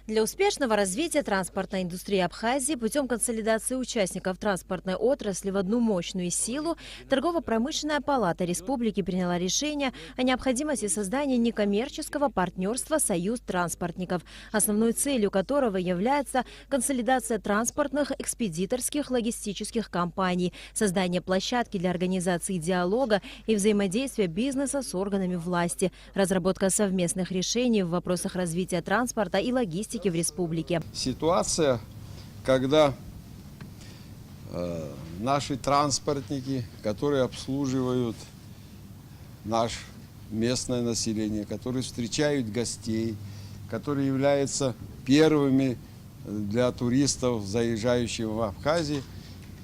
Для успешного развития транспортной индустрии Абхазии путем консолидации участников транспортной отрасли в одну мощную силу Торгово-промышленная палата республики приняла решение о необходимости создания некоммерческого партнерства «Союз транспортников», основной целью которого является консолидация транспортных, экспедиторских, логистических компаний, создание площадки для организации диалога и взаимодействия бизнеса с органами власти, разработка совместных решений в вопросах развития транспорта и логистики в республике. Ситуация, когда наши транспортники, которые обслуживают наше местное население, которые встречают гостей, которые являются первыми для туристов, заезжающих в Абхазию,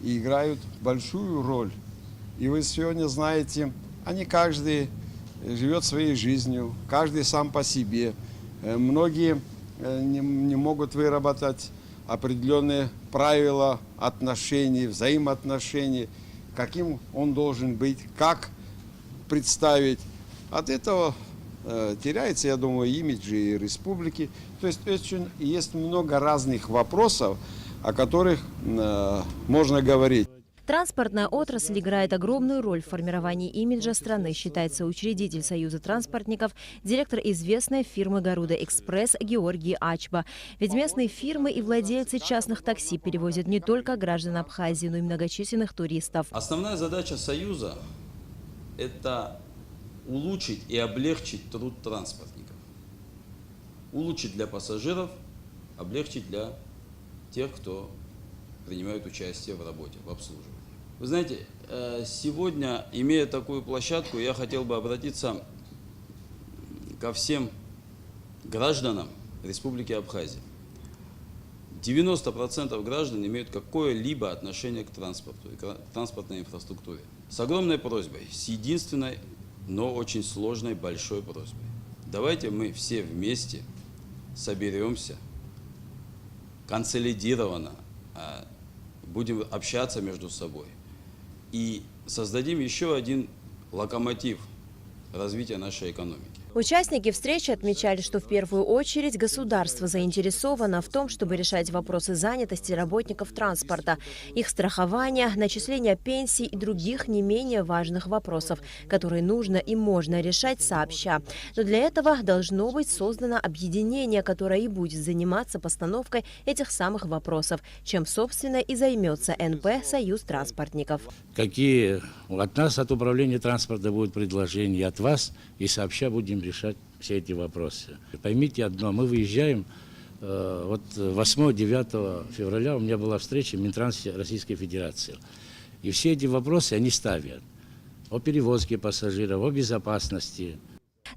и играют большую роль. И вы сегодня знаете, они каждый живет своей жизнью, каждый сам по себе. Многие не могут выработать определенные правила отношений, взаимоотношений, каким он должен быть, как представить. От этого теряется, я думаю, имидж и республики. То есть есть много разных вопросов, о которых можно говорить. Транспортная отрасль играет огромную роль в формировании имиджа страны, считает соучредитель Союза транспортников, директор известной фирмы «Гаруда Экспресс» Георгий Ачба. Ведь местные фирмы и владельцы частных такси перевозят не только граждан Абхазии, но и многочисленных туристов. Основная задача Союза – это улучшить и облегчить труд транспортников. Улучшить для пассажиров, облегчить для тех, кто принимают участие в работе, в обслуживании. Вы знаете, сегодня, имея такую площадку, я хотел бы обратиться ко всем гражданам Республики Абхазия. 90% граждан имеют какое-либо отношение к транспорту, к транспортной инфраструктуре. С огромной просьбой, с единственной, но очень сложной, большой просьбой. Давайте мы все вместе соберемся, консолидированно, будем общаться между собой и создадим еще один локомотив развития нашей экономики. Участники встречи отмечали, что в первую очередь государство заинтересовано в том, чтобы решать вопросы занятости работников транспорта, их страхования, начисления пенсий и других не менее важных вопросов, которые нужно и можно решать сообща. Но для этого должно быть создано объединение, которое и будет заниматься постановкой этих самых вопросов, чем, собственно, и займется НП «Союз транспортников». Какие от нас, от управления транспорта, будут предложения, от вас, и сообща будем решать все эти вопросы. Поймите одно, мы выезжаем, вот 8-9 февраля у меня была встреча в Минтрансе Российской Федерации. И все эти вопросы они ставят о перевозке пассажиров, о безопасности.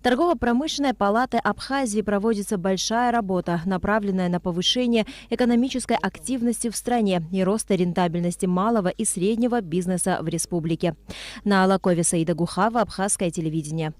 Торгово-промышленной палатой Абхазии проводится большая работа, направленная на повышение экономической активности в стране и роста рентабельности малого и среднего бизнеса в республике. На Алакове Саида Гухава, Абхазское телевидение.